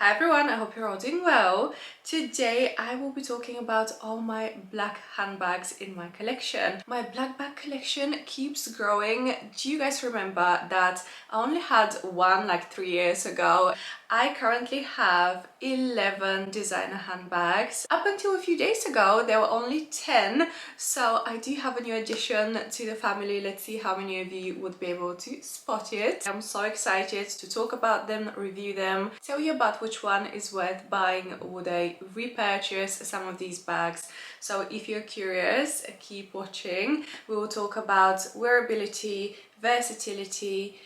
Hi everyone, I hope you're all doing well. Today I will be talking about all my black handbags in my collection. My black bag collection keeps growing. Do you guys remember that I only had one like 3 years ago? I currently have 11 designer handbags. Up until a few days ago there were only 10, so I do have a new addition to the family. Let's see how many of you would be able to spot it. I'm so excited to talk about them, review them, tell you about which one is worth buying. Would I repurchase some of these bags? So if you're curious, keep watching. We will talk about wearability, versatility,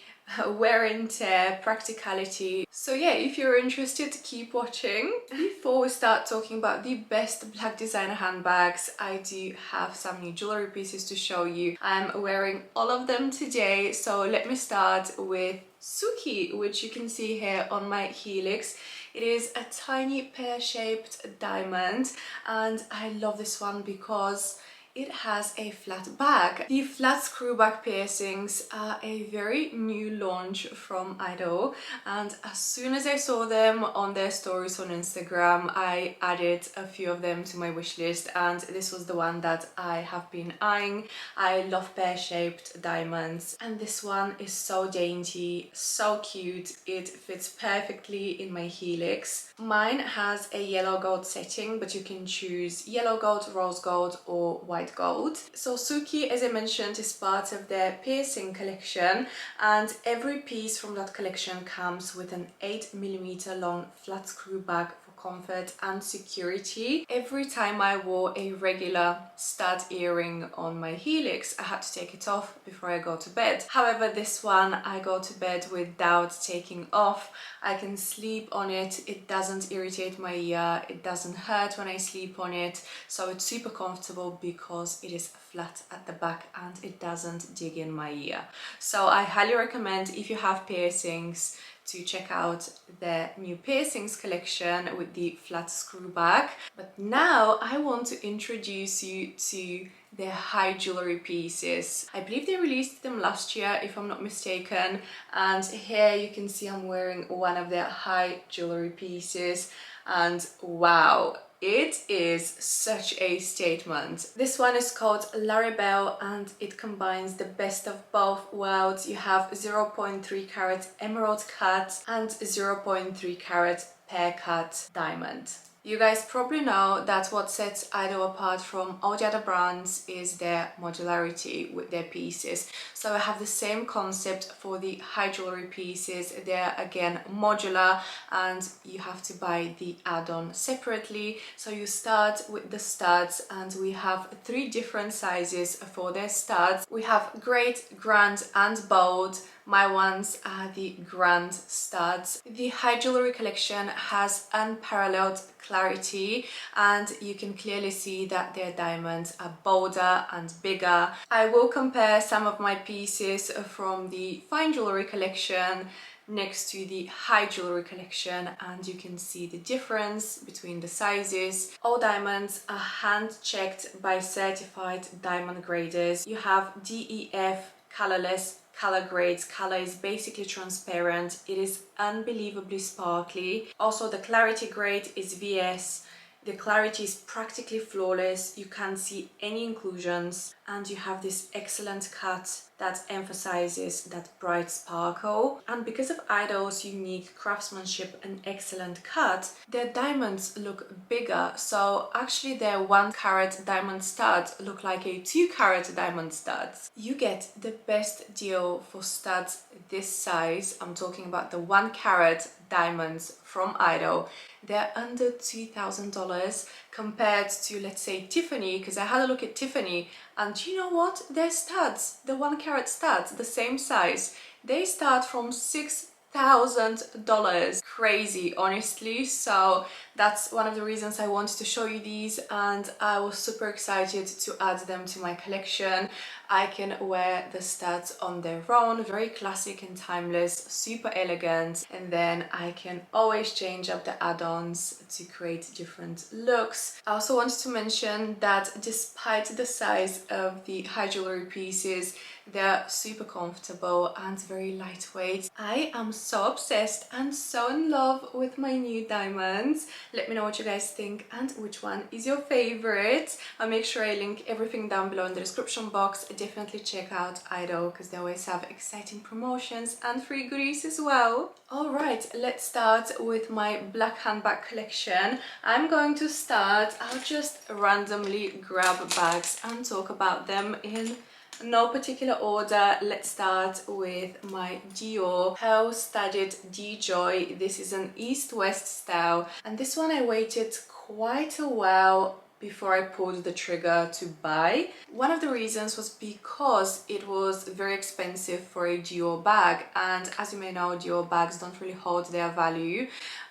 wear and tear, practicality. So yeah, if you're interested, keep watching. Before we start talking about the best black designer handbags, I do have some new jewelry pieces to show you. I'm wearing all of them today, so let me start with Suki, which you can see here on my helix. It is a tiny pear-shaped diamond, and I love this one because it has a flat back. The flat screw back piercings are a very new launch from Idol, and as soon as I saw them on their stories on Instagram, I added a few of them to my wish list, and this was the one that I have been eyeing. I love pear-shaped diamonds, and this one is so dainty, so cute. It fits perfectly in my helix. Mine has a yellow gold setting, but you can choose yellow gold, rose gold, or white gold. So Suki, as I mentioned, is part of their piercing collection, and every piece from that collection comes with an 8mm long flat screw back for comfort and security. Every time I wore a regular stud earring on my helix, I had to take it off before I go to bed. However, this one I go to bed without taking off. I can sleep on it, it doesn't irritate my ear, it doesn't hurt when I sleep on it, so it's super comfortable because it is flat at the back and it doesn't dig in my ear. So I highly recommend, if you have piercings, to check out their new piercings collection with the flat screw back. But now I want to introduce you to their high jewelry pieces. I believe they released them last year, if I'm not mistaken, and here you can see I'm wearing one of their high jewelry pieces, and wow, it is such a statement. This one is called Laribel, and it combines the best of both worlds. You have 0.3 carat emerald cut and 0.3 carat pear cut diamond. You guys probably know that what sets Idol apart from all the other brands is their modularity with their pieces. So I have the same concept for the high jewelry pieces. They're again modular, and you have to buy the add-on separately. So you start with the studs, and we have 3 different sizes for their studs. We have great, grand and bold. My ones are the grand studs. The high jewelry collection has unparalleled clarity, and you can clearly see that their diamonds are bolder and bigger. I will compare some of my pieces from the fine jewelry collection next to the high jewelry collection, and you can see the difference between the sizes. All diamonds are hand checked by certified diamond graders. You have DEF colorless color grades. Color is basically transparent. It is unbelievably sparkly. Also, the clarity grade is VS. The clarity is practically flawless. You can't see any inclusions, and you have this excellent cut that emphasizes that bright sparkle. And because of Idol's unique craftsmanship and excellent cut, their diamonds look bigger. So actually their 1 carat diamond studs look like a 2 carat diamond studs. You get the best deal for studs this size. I'm talking about the 1 carat diamonds from Idol. They're under $2,000 compared to, let's say, Tiffany, because I had a look at Tiffany, and you know what? Their studs, the 1 carat studs, the same size, they start from $6,000. Crazy, honestly. So that's one of the reasons I wanted to show you these, and I was super excited to add them to my collection. I can wear the studs on their own, very classic and timeless, super elegant, and then I can always change up the add-ons to create different looks. I also wanted to mention that despite the size of the high jewelry pieces, they're super comfortable and very lightweight. I am so obsessed and so in love with my new diamonds. Let me know what you guys think and which one is your favorite. I'll make sure I link everything down below in the description box. Definitely check out Idol because they always have exciting promotions and free goodies as well. Alright, let's start with my black handbag collection. I'm going to start, I'll just randomly grab bags and talk about them in no particular order. Let's start with my Dior Pearl Studded D-Joy. This is an East-West style, and this one I waited quite a while before I pulled the trigger to buy. One of the reasons was because it was very expensive for a Dior bag, and as you may know, Dior bags don't really hold their value.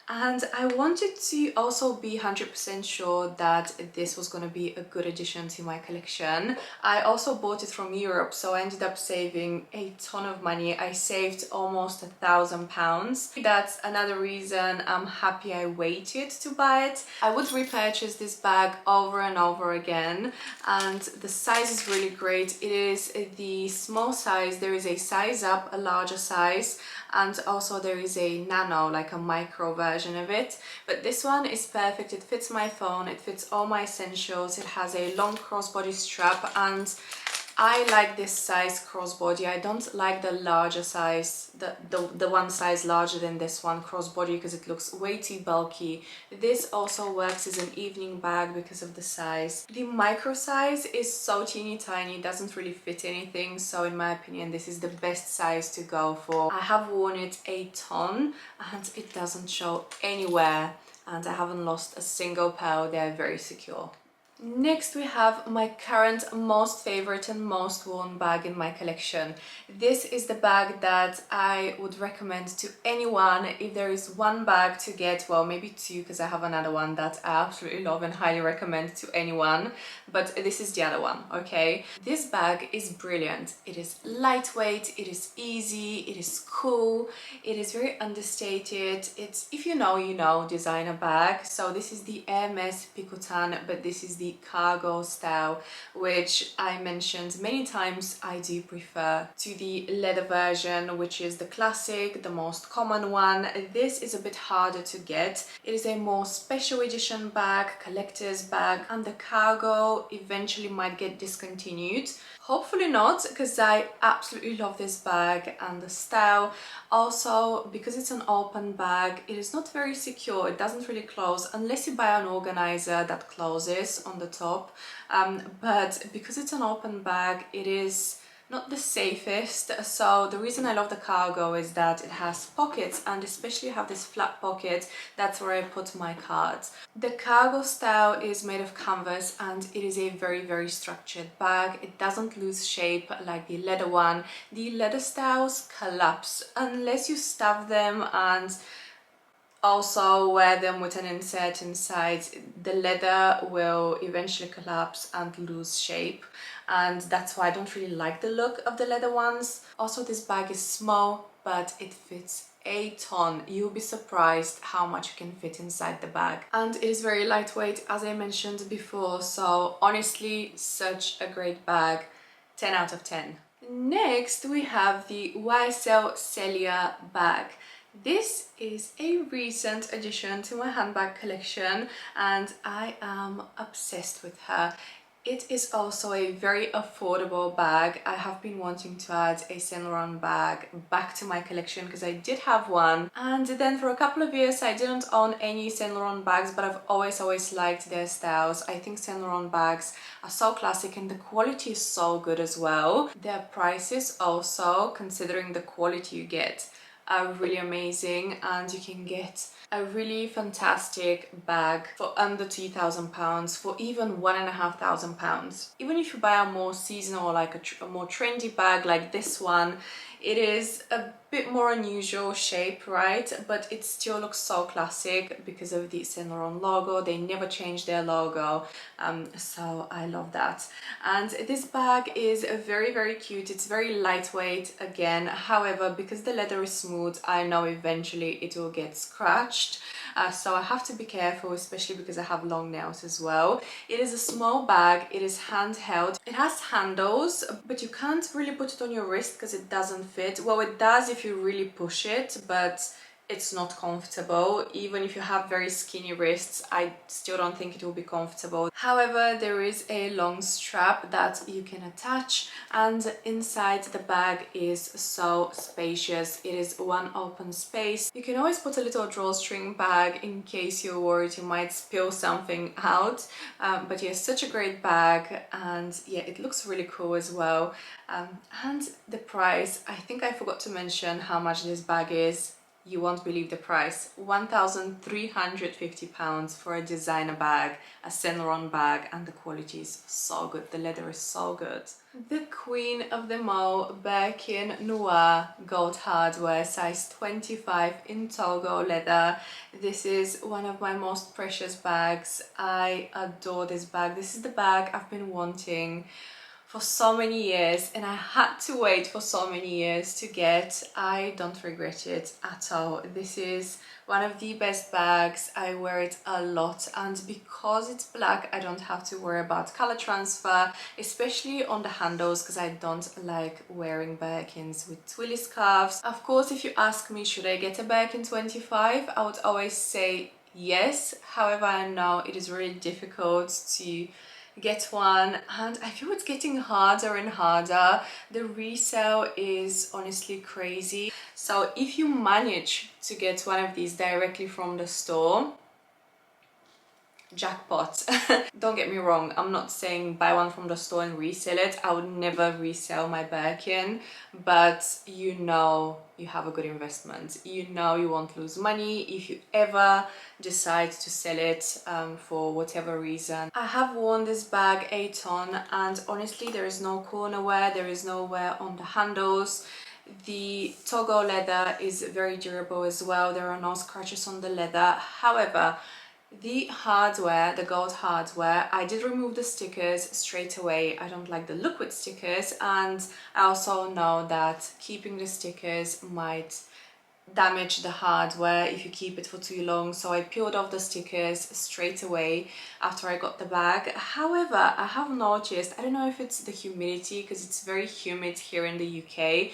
And I wanted to also be 100% sure that this was going to be a good addition to my collection. I also bought it from Europe, so I ended up saving a ton of money. I saved almost £1,000. That's another reason I'm happy I waited to buy it. I would repurchase this bag over and over again, and the size is really great. It is the small size. There is a size up, a larger size, and also there is a nano, like a micro version of it, but this one is perfect. It fits my phone, it fits all my essentials, it has a long crossbody strap, and I like this size crossbody. I don't like the larger size, the one size larger than this one crossbody, because it looks way too bulky. This also works as an evening bag because of the size. The micro size is so teeny tiny, doesn't really fit anything, so in my opinion this is the best size to go for. I have worn it a ton and it doesn't show anywhere, and I haven't lost a single pearl. They're very secure. Next we have my current most favorite and most worn bag in my collection. This is the bag that I would recommend to anyone. If there is one bag to get, well, maybe two, because I have another one that I absolutely love and highly recommend to anyone, but this is the other one, okay? This bag is brilliant. It is lightweight, it is easy, it is cool, it is very understated. It's, if you know, designer bag. So this is the Hermes Picotin, but this is the cargo style, which I mentioned many times I do prefer to the leather version, which is the classic, the most common one. This is a bit harder to get. It is a more special edition bag, collector's bag, and the cargo eventually might get discontinued. Hopefully not, because I absolutely love this bag and the style. Also, because it's an open bag, it is not very secure. It doesn't really close unless you buy an organizer that closes on the top. But because it's an open bag, it is not the safest. So the reason I love the cargo is that it has pockets, and especially have this flat pocket. That's where I put my cards. The cargo style is made of canvas, and it is a very structured bag. It doesn't lose shape like the leather one. The leather styles collapse unless you stuff them and also wear them with an insert inside. The leather will eventually collapse and lose shape, and that's why I don't really like the look of the leather ones. Also, this bag is small, but it fits a ton. You'll be surprised how much you can fit inside the bag, and it is very lightweight, as I mentioned before. So honestly, such a great bag. 10 out of 10. Next we have the YSL Celia bag. This is a recent addition to my handbag collection, and I am obsessed with her. It is also a very affordable bag. I have been wanting to add a Saint Laurent bag back to my collection because I did have one, and then for a couple of years I didn't own any Saint Laurent bags, but I've always liked their styles. I think Saint Laurent bags are so classic and the quality is so good as well. Their prices also, considering the quality you get, are really amazing, and you can get a really fantastic bag for under £2,000, for even £1,500. Even if you buy a more seasonal, like a more trendy bag like this one, It is a bit more unusual shape, right? But it still looks so classic because of the Saint Laurent logo. They never changed their logo, so I love that. And this bag is very, very cute. It's very lightweight again. However, because the leather is smooth, I know eventually it will get scratched. So I have to be careful, especially because I have long nails as well. It is a small bag, it is handheld. It has handles, but you can't really put it on your wrist because it doesn't fit. Well, it does if you really push it, but it's not comfortable. Even if you have very skinny wrists, I still don't think it will be comfortable. However, there is a long strap that you can attach, and inside the bag is so spacious. It is one open space. You can always put a little drawstring bag in case you're worried you might spill something out. But yeah, such a great bag, and yeah, it looks really cool as well. And the price, I think I forgot to mention how much this bag is. You won't believe the price. £1,350 for a designer bag, a Saint Laurent bag, and the quality is so good. The leather is so good. The queen of them all, Birkin Noir gold hardware, size 25 in Togo leather. This is one of my most precious bags. I adore this bag. This is the bag I've been wanting for so many years, and I had to wait for so many years to get. I don't regret it at all. This is one of the best bags. I wear it a lot, and because it's black, I don't have to worry about color transfer, especially on the handles, because I don't like wearing Birkins with twilly scarves. Of course, if you ask me, should I get a Birkin 25? I would always say yes. However, I know it is really difficult to get one, and I feel it's getting harder and harder. The resale is honestly crazy. So if you manage to get one of these directly from the store, jackpot. Don't get me wrong, I'm not saying buy one from the store and resell it. I would never resell my Birkin, but you know you have a good investment. You know you won't lose money if you ever decide to sell it for whatever reason. I have worn this bag a ton, and honestly there is no corner wear, there is no wear on the handles. The Togo leather is very durable as well. There are no scratches on the leather. However, the hardware, the gold hardware, I did remove the stickers straight away. I don't like the look with stickers, and I also know that keeping the stickers might damage the hardware if you keep it for too long, so I peeled off the stickers straight away after I got the bag. However, I have noticed, I don't know if it's the humidity because it's very humid here in the UK,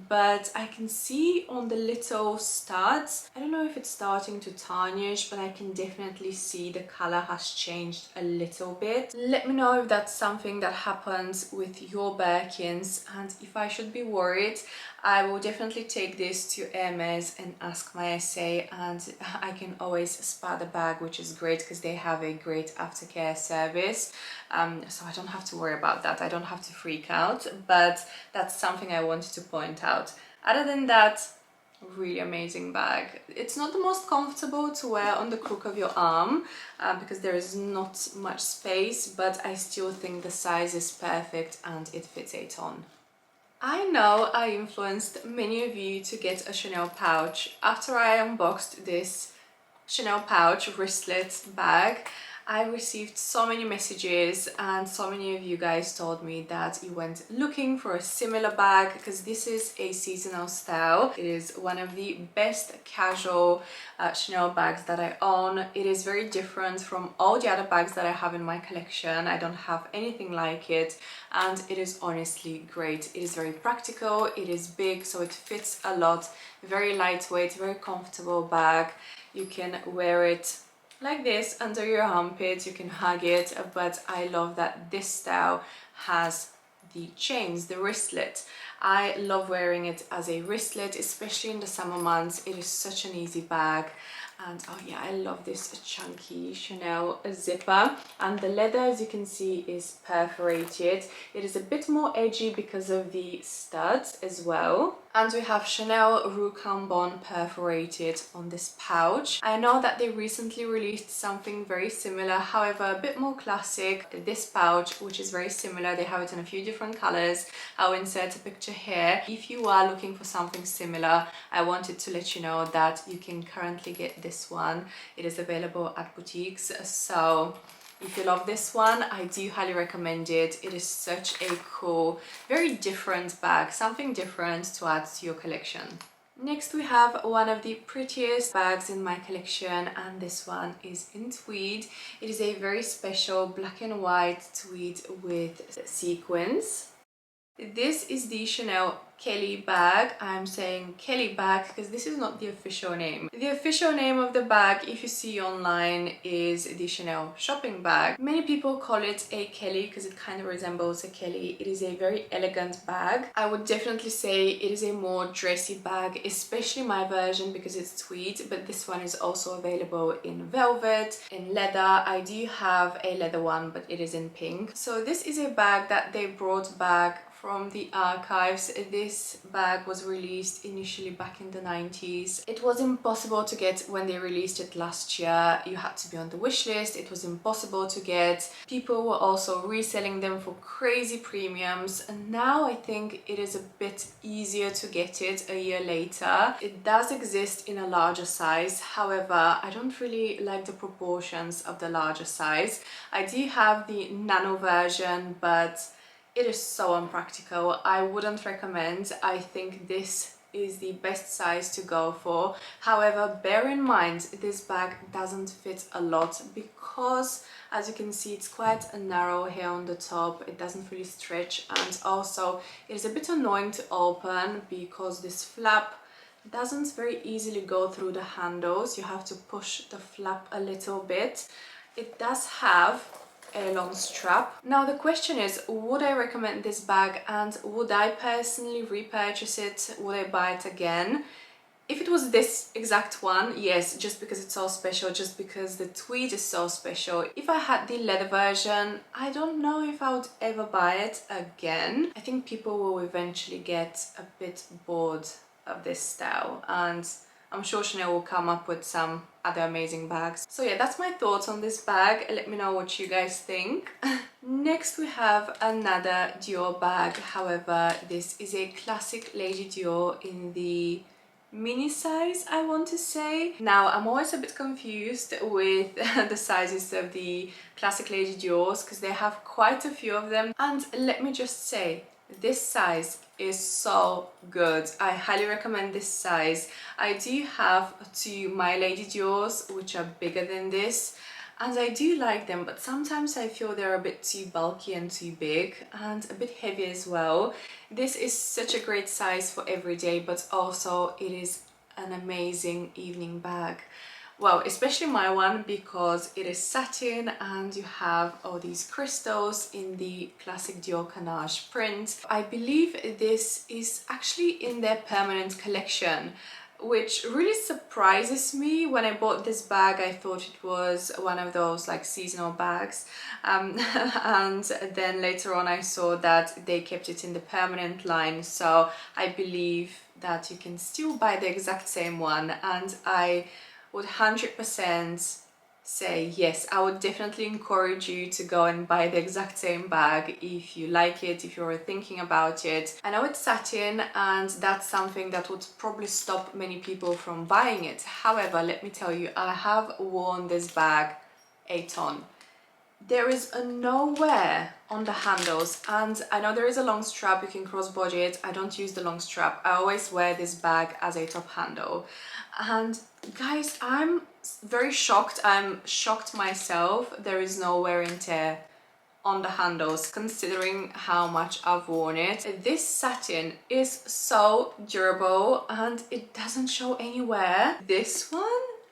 but I can see on the little studs, I don't know if it's starting to tarnish, but I can definitely see the color has changed a little bit. Let me know if that's something that happens with your Birkins, and if I should be worried. I will definitely take this to Hermes and ask my SA, and I can always spa the bag, which is great because they have a great aftercare service. So I don't have to worry about that. I don't have to freak out, but that's something I wanted to point out. Other than that, really amazing bag. It's not the most comfortable to wear on the crook of your arm because there is not much space, but I still think the size is perfect and it fits a ton. I know I influenced many of you to get a Chanel pouch. After I unboxed this Chanel pouch wristlet bag, I received so many messages, and so many of you guys told me that you went looking for a similar bag because this is a seasonal style. It is one of the best casual Chanel bags that I own. It is very different from all the other bags that I have in my collection. I don't have anything like it, and it is honestly great. It is very practical, it is big, so it fits a lot, very lightweight, very comfortable bag. You can wear it like this under your armpit, you can hug it, but I love that this style has the chains, the wristlet. I love wearing it as a wristlet, especially in the summer months. It is such an easy bag, And oh yeah, I love this chunky Chanel zipper, and the leather, as you can see, is perforated. It is a bit more edgy because of the studs as well. And we have Chanel Rue Cambon perforated on this pouch. I know that they recently released something very similar, however a bit more classic. This pouch, which is very similar, they have it in a few different colors. I'll insert a picture here. If you are looking for something similar, I wanted to let you know that you can currently get this one. It is available at boutiques, so if you love this one, I do highly recommend it. It is such a cool, very different bag, something different to add to your collection. Next we have one of the prettiest bags in my collection, and this one is in tweed. It is a very special black and white tweed with sequins. This is the Chanel Kelly bag. I'm saying Kelly bag because this is not the official name. The official name of the bag, if you see online, is the Chanel shopping bag. Many people call it a Kelly because it kind of resembles a Kelly. It is a very elegant bag. I would definitely say it is a more dressy bag, especially my version because it's tweed, but this one is also available in velvet, in leather. I do have a leather one, but it is in pink. So this is a bag that they brought back from the archives. This bag was released initially back in the 90s. It was impossible to get when they released it last year. You had to be on the wish list. It was impossible to get. People were also reselling them for crazy premiums, and now I think it is a bit easier to get it a year later. It does exist in a larger size, however I don't really like the proportions of the larger size. I do have the nano version, but it is so unpractical. I wouldn't recommend. I think this is the best size to go for. However, bear in mind this bag doesn't fit a lot because, as you can see, it's quite a narrow here on the top. It doesn't really stretch, and also it is a bit annoying to open because this flap doesn't very easily go through the handles. You have to push the flap a little bit. It does have a long strap. Now the question is, would I recommend this bag, and would I personally repurchase it? Would I buy it again? If it was this exact one, yes, just because it's so special, just because the tweed is so special. If I had the leather version, I don't know if I would ever buy it again. I think people will eventually get a bit bored of this style, and I'm sure Chanel will come up with some other amazing bags. So yeah, that's my thoughts on this bag. Let me know what you guys think. Next we have another Dior bag. However, this is a classic Lady Dior in the mini size, I want to say. Now, I'm always a bit confused with the sizes of the classic Lady Diors because they have quite a few of them. And let me just say, this size is so good. I highly recommend this size. I do have two My Lady Diors which are bigger than this, and I do like them, but sometimes I feel they're a bit too bulky and too big and a bit heavy as well. This is such a great size for every day, but also it is an amazing evening bag. Well, especially my one because it is satin and you have all these crystals in the classic Dior Canage print. I believe this is actually in their permanent collection, which really surprises me. When I bought this bag, I thought it was one of those like seasonal bags, and then later on I saw that they kept it in the permanent line, so I believe that you can still buy the exact same one, and I would 100% say yes. I would definitely encourage you to go and buy the exact same bag if you like it, if you're thinking about it. I know it's satin, and that's something that would probably stop many people from buying it. However, let me tell you, I have worn this bag a ton. There is a no wear on the handles, and I know there is a long strap, you can crossbody it. I don't use the long strap. I always wear this bag as a top handle, and guys, I'm very shocked. I'm shocked myself. There is no wear and tear on the handles considering how much I've worn it. This satin is so durable and it doesn't show anywhere. This one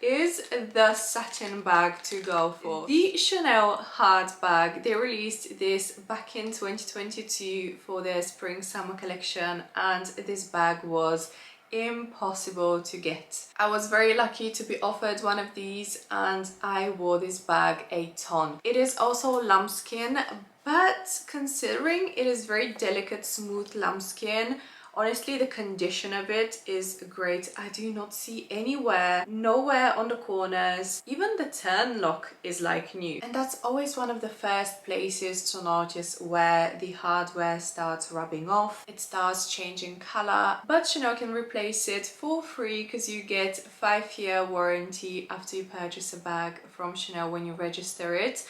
is the satin bag to go for. The Chanel hard bag, they released this back in 2022 for their spring summer collection, and this bag was impossible to get. I was very lucky to be offered one of these and I wore this bag a ton. It is also lambskin, but considering it is very delicate, smooth lambskin, honestly, the condition of it is great. I do not see anywhere, nowhere on the corners. Even the turn lock is like new. And that's always one of the first places to notice where the hardware starts rubbing off. It starts changing color, but Chanel can replace it for free because you get a 5-year warranty after you purchase a bag from Chanel when you register it.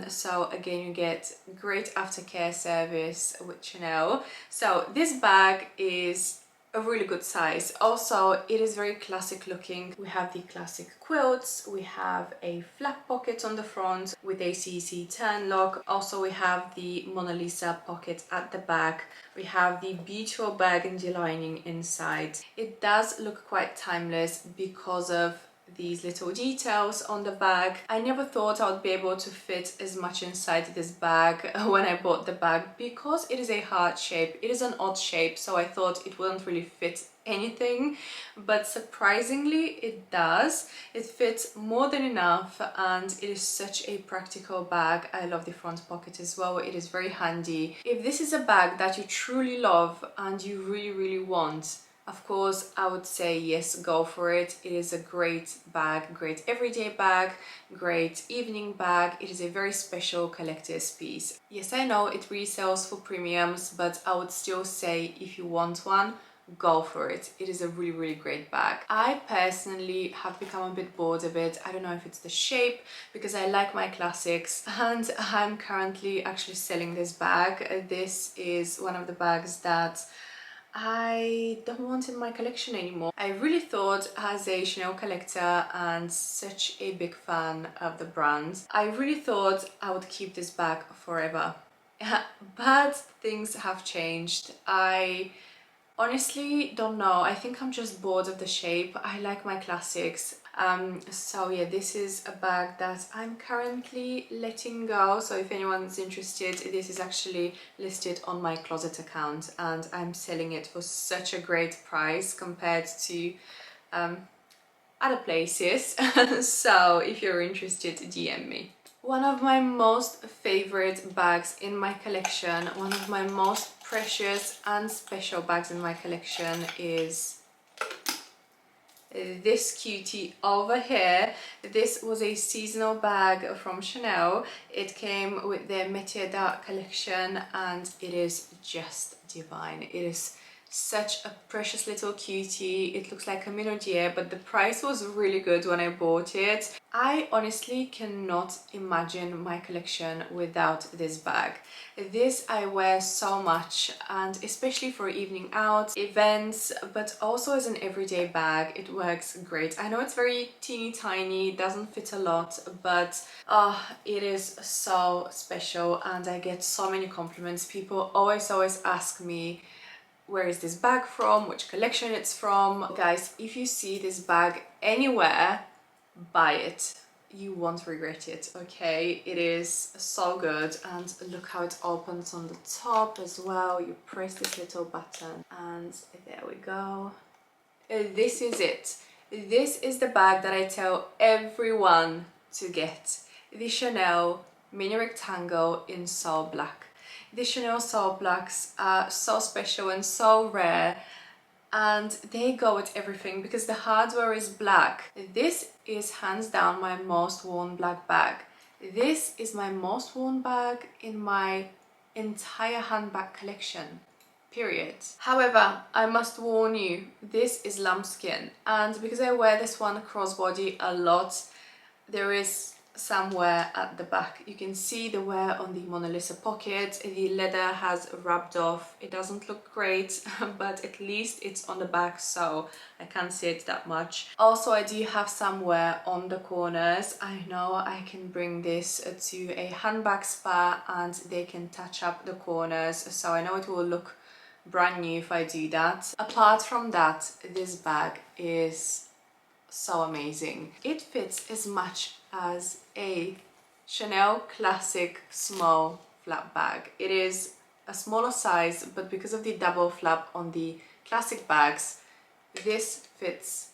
So again, you get great aftercare service with Chanel. So this bag is a really good size. Also, it is very classic looking. We have the classic quilts, we have a flap pocket on the front with a CC turn lock. Also, we have the Mona Lisa pocket at the back. We have the beautiful burgundy lining inside. It does look quite timeless because of these little details on the bag. I never thought I would be able to fit as much inside this bag when I bought the bag because it is a heart shape. It is an odd shape, so I thought it wouldn't really fit anything, but surprisingly it does. It fits more than enough and it is such a practical bag. I love the front pocket as well. It is very handy. If this is a bag that you truly love and you really want, of course, I would say yes, go for it. It is a great bag, great everyday bag, great evening bag. It is a very special collector's piece. Yes, I know it resells for premiums, but I would still say if you want one, go for it. It is a really great bag. I personally have become a bit bored of it. I don't know if it's the shape, because I like my classics, and I'm currently actually selling this bag. This is one of the bags that I don't want in my collection anymore. I really thought, as a Chanel collector and such a big fan of the brand, I really thought I would keep this bag forever. But things have changed. I honestly don't know. I think I'm just bored of the shape. I like my classics. So yeah, this is a bag that I'm currently letting go. So if anyone's interested, this is actually listed on my closet account and I'm selling it for such a great price compared to other places. So if you're interested, DM me. One of my most favorite bags in my collection, one of my most precious and special bags in my collection is this cutie over here. This was a seasonal bag from Chanel. It came with their Métier d'Art collection and it is just divine. It is such a precious little cutie. It looks like a minaudière, but the price was really good when I bought it. I honestly cannot imagine my collection without this bag. This I wear so much, and especially for evening out, events, but also as an everyday bag, it works great. I know it's very teeny tiny, doesn't fit a lot, but it is so special and I get so many compliments. People always ask me, where is this bag from, which collection it's from. Guys, if you see this bag anywhere, buy it. You won't regret it, okay? It is so good, and look how it opens on the top as well. You press this little button and there we go. This is it. This is the bag that I tell everyone to get. The Chanel mini rectangle in Sol Black. The Chanel Sol Blacks are so special and so rare, and they go with everything because the hardware is black. This is hands down my most worn black bag. This is my most worn bag in my entire handbag collection, period. However, I must warn you, this is lambskin, and because I wear this one crossbody a lot, there is some wear at the back. You can see the wear on the Mona Lisa pocket. The leather has rubbed off. It doesn't look great, but at least it's on the back, so I can't see it that much. Also, I do have some wear on the corners. I know I can bring this to a handbag spa and they can touch up the corners, so I know it will look brand new if I do that. Apart from that, this bag is so amazing. It fits as much as a Chanel classic small flap bag. It is a smaller size, but because of the double flap on the classic bags, this fits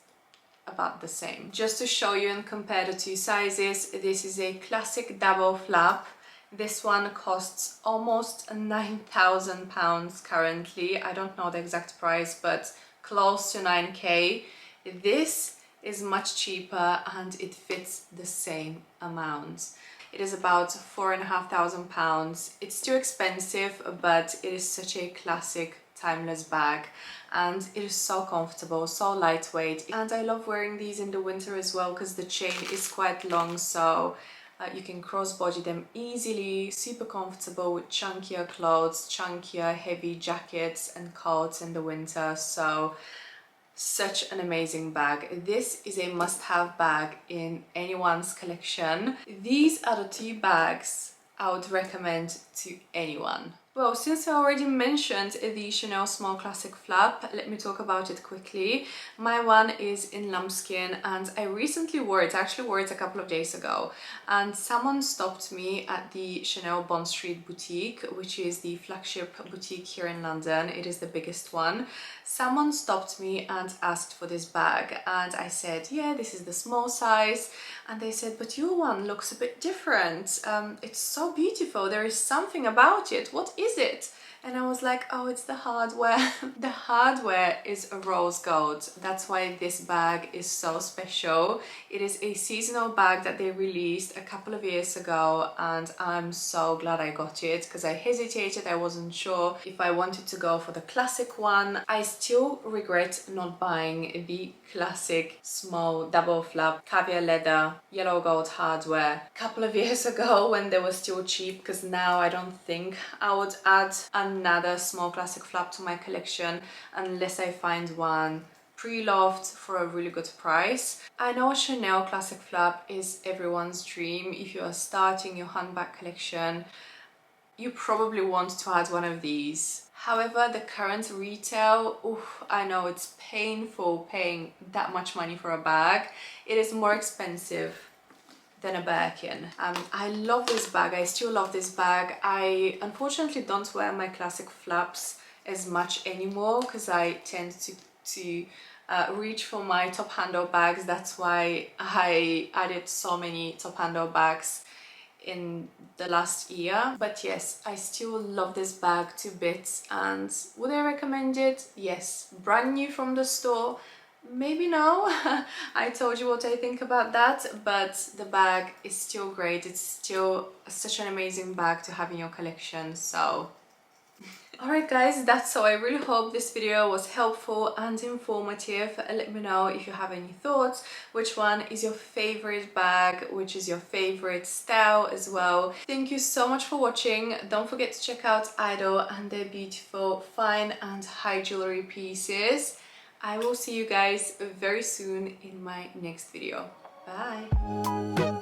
about the same. Just to show you and compare the two sizes, this is a classic double flap. This one costs almost £9,000 currently. I don't know the exact price, but close to 9k. This is much cheaper and it fits the same amount. It is about £4,500. It's too expensive, but it is such a classic, timeless bag, and it is so comfortable, so lightweight. And I love wearing these in the winter as well because the chain is quite long, so you can crossbody them easily. Super comfortable with chunkier clothes, chunkier heavy jackets and coats in the winter. So such an amazing bag. This is a must-have bag in anyone's collection. These are the two bags I would recommend to anyone. Well, since I already mentioned the Chanel Small Classic Flap, let me talk about it quickly. My one is in lambskin and I recently wore it. I actually wore it a couple of days ago, and someone stopped me at the Chanel Bond Street boutique, which is the flagship boutique here in London. It is the biggest one. Someone stopped me and asked for this bag, and I said, yeah, this is the small size. And they said, but your one looks a bit different. It's so beautiful. There is something about it. What is it? And I was like, oh, it's the hardware. The hardware is a rose gold. That's why this bag is so special. It is a seasonal bag that they released a couple of years ago, and I'm so glad I got it because I hesitated. I wasn't sure if I wanted to go for the classic one. I still regret not buying the classic small double flap caviar leather yellow gold hardware a couple of years ago when they were still cheap, because now I don't think I would add another small classic flap to my collection unless I find one pre-loved for a really good price. I know a Chanel classic flap is everyone's dream. If you are starting your handbag collection, you probably want to add one of these. However, the current retail, oof, I know it's painful paying that much money for a bag. It is more expensive than a Birkin. I love this bag. I still love this bag. I unfortunately don't wear my classic flaps as much anymore because I tend to reach for my top handle bags. That's why I added so many top handle bags in the last year. But yes, I still love this bag to bits. And would I recommend it? Yes. Brand new from the store? Maybe no. I told you what I think about that, but the bag is still great. It's still such an amazing bag to have in your collection. So alright guys, that's all. I really hope this video was helpful and informative. Let me know if you have any thoughts. Which one is your favorite bag? Which is your favorite style as well? Thank you so much for watching. Don't forget to check out Idol and their beautiful fine and high jewelry pieces. I will see you guys very soon in my next video. Bye!